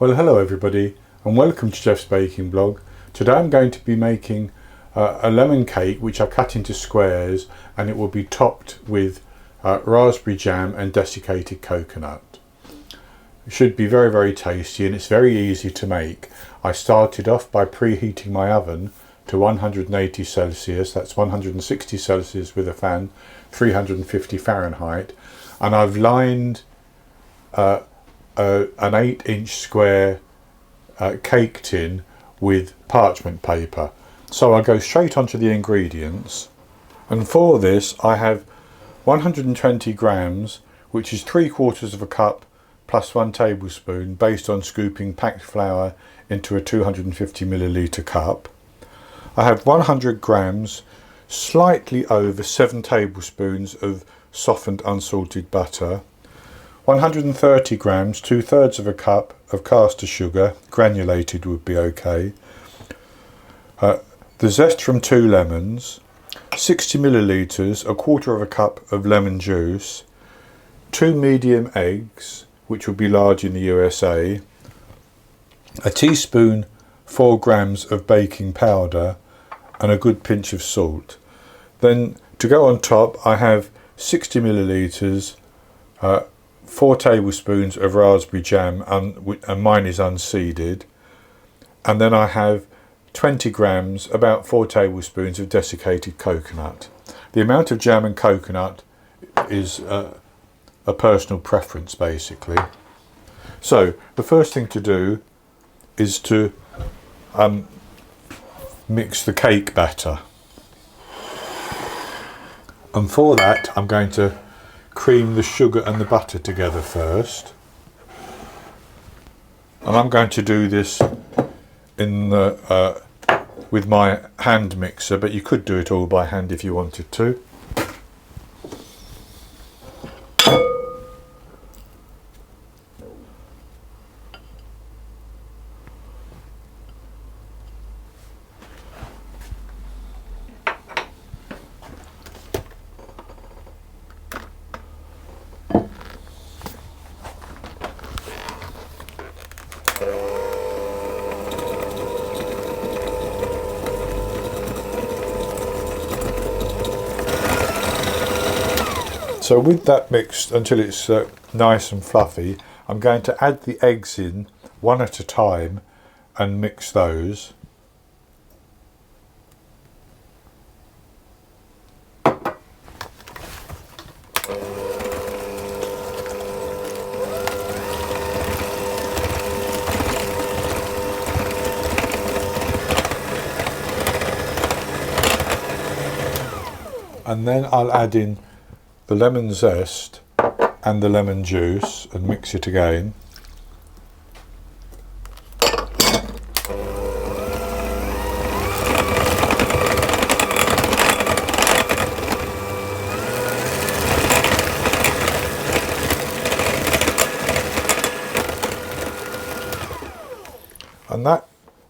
Well, hello everybody and welcome to Jeff's Baking Blog. Today I'm going to be making a lemon cake which I cut into squares, and it will be topped with raspberry jam and desiccated coconut. It should be very tasty, and it's very easy to make. I started off by preheating my oven to 180 Celsius, that's 160 Celsius with a fan, 350 Fahrenheit, and I've lined an 8-inch square cake tin with parchment paper. So I'll go straight onto the ingredients, and for this I have 120 grams, which is 3/4 of a cup plus 1 tablespoon, based on scooping packed flour into a 250 milliliter cup. I have 100 grams, slightly over 7 tablespoons of softened unsalted butter, 130 grams, 2/3 of a cup of caster sugar, granulated would be okay, the zest from 2 lemons, 60 millilitres, 1/4 of a cup of lemon juice, 2 medium eggs, which would be large in the USA, a teaspoon 4 grams of baking powder, and a good pinch of salt. Then to go on top I have 60 millilitres, 4 tablespoons of raspberry jam, and mine is unseeded, and then I have 20 grams, about 4 tablespoons of desiccated coconut. The amount of jam and coconut is a personal preference basically. So the first thing to do is to mix the cake batter, and for that I'm going to cream the sugar and the butter together first, and I'm going to do this in the with my hand mixer, but you could do it all by hand if you wanted to. So with that mixed until it's nice and fluffy, I'm going to add the eggs in one at a time and mix those. And then I'll add in the lemon zest and the lemon juice and mix it again. And that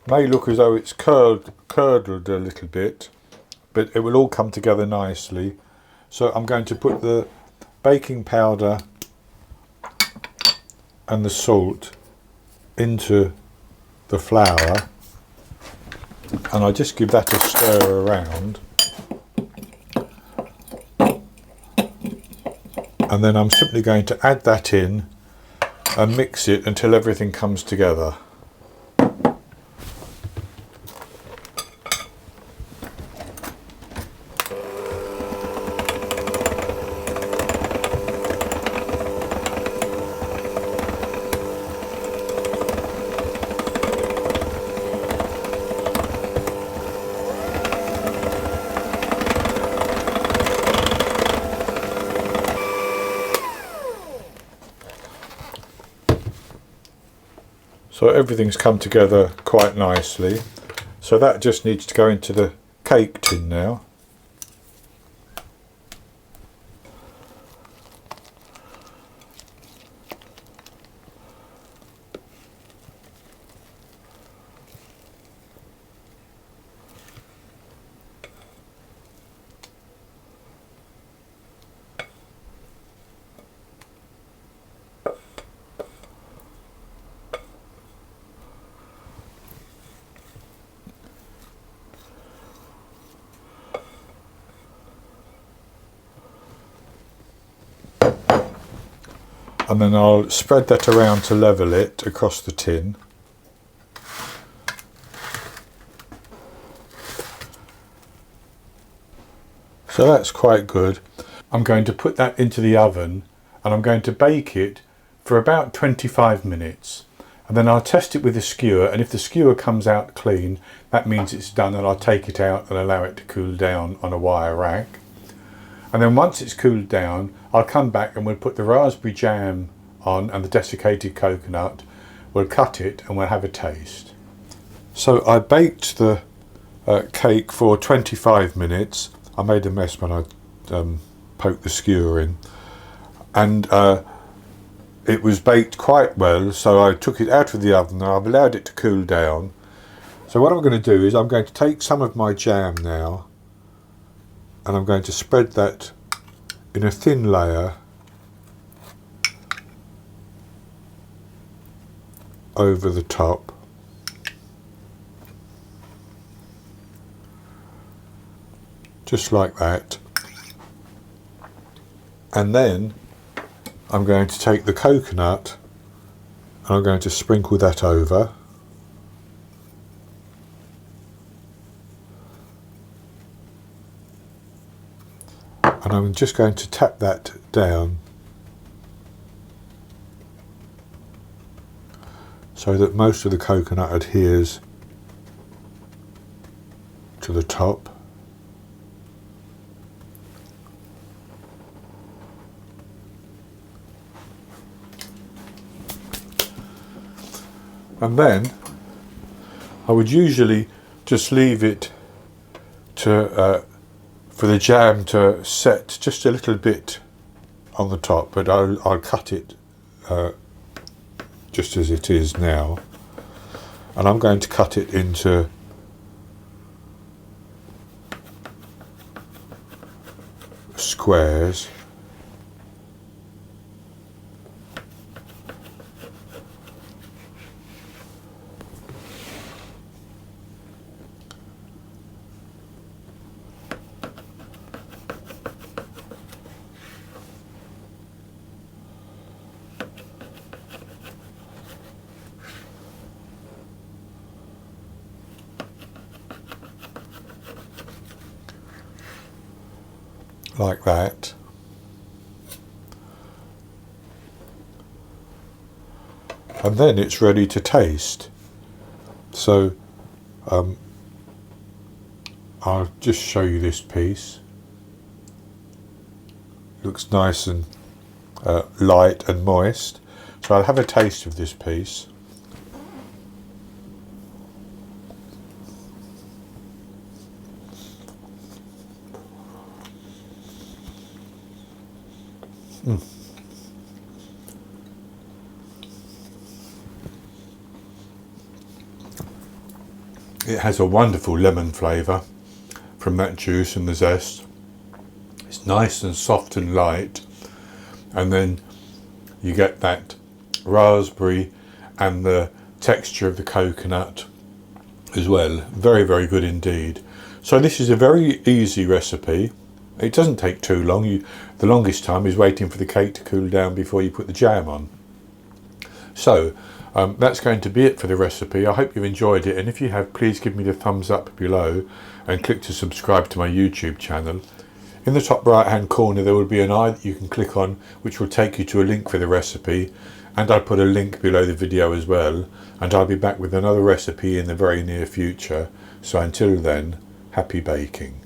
may look as though it's curdled a little bit, but it will all come together nicely. So I'm going to put the baking powder and the salt into the flour, and I just give that a stir around, and then I'm simply going to add that in and mix it until everything comes together. So everything's come together quite nicely. So that just needs to go into the cake tin now. and then I'll spread that around to level it across the tin. So that's quite good. I'm going to put that into the oven and I'm going to bake it for about 25 minutes. And then I'll test it with a skewer, and if the skewer comes out clean, that means it's done, and I'll take it out and allow it to cool down on a wire rack. And then once it's cooled down, I'll come back and we'll put the raspberry jam on and the desiccated coconut. We'll cut it and we'll have a taste. So I baked the cake for 25 minutes. I made a mess when I poked the skewer in, and it was baked quite well, so I took it out of the oven and I've allowed it to cool down. So what I'm going to do is I'm going to take some of my jam now and I'm going to spread that in a thin layer over the top. Just like that. And then I'm going to take the coconut and I'm going to sprinkle that over. And I'm just going to tap that down so that most of the coconut adheres to the top. And then I would usually just leave it to for the jam to set just a little bit on the top, but I'll cut it just as it is now, and I'm going to cut it into squares. Like that. And then it's ready to taste. So I'll just show you this piece. Looks nice and light and moist. So I'll have a taste of this piece. It has a wonderful lemon flavour from that juice and the zest. It's nice and soft and light, and then you get that raspberry and the texture of the coconut as well. Very, very good indeed. So this is a very easy recipe. It doesn't take too long. The longest time is waiting for the cake to cool down before you put the jam on. So that's going to be it for the recipe. I hope you enjoyed it, and if you have, please give me the thumbs up below and click to subscribe to my YouTube channel. In the top right hand corner there will be an eye that you can click on, which will take you to a link for the recipe, and I'll put a link below the video as well, and I'll be back with another recipe in the very near future. So until then, happy baking.